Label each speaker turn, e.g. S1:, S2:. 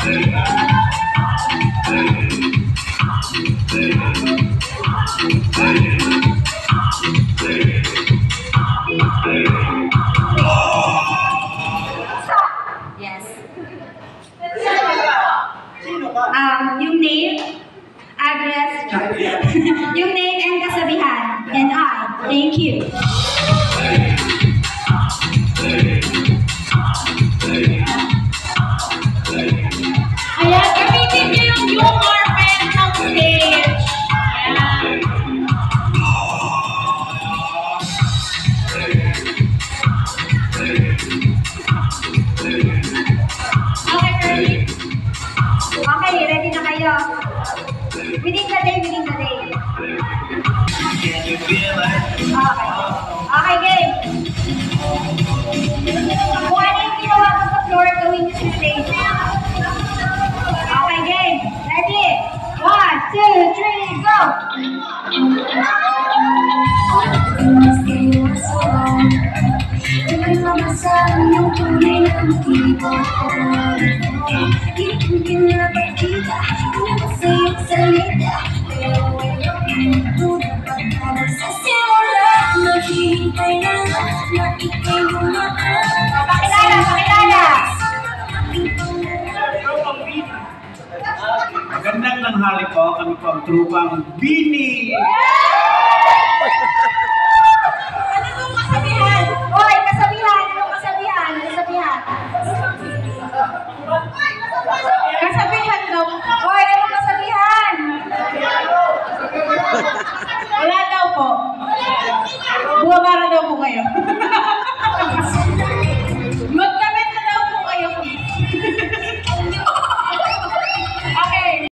S1: Yes. Yung name, address, yung name and kasabihan, and I. Thank you. Ayan, gamitin niyo yung humor pen ng stage. Ayan. Okay, ready? Okay, ready na kayo? Within the day, within the day. Okay. Okay, game. Kung ano yung ginawa ko sa floor, gawin niyo sa stage. Okay, game. Ready? 1, 2, 3, go!
S2: Mamasaan yung tunay na motibo. Di ko pinapakita, pinapasayang salita. Pero ngayon, tunay pa nagsasimula. Naghihintay na lang na ikay bumaan.
S1: Pakilala, pakilala!
S3: Magandang tanghali po, kami po ang trupang Bini!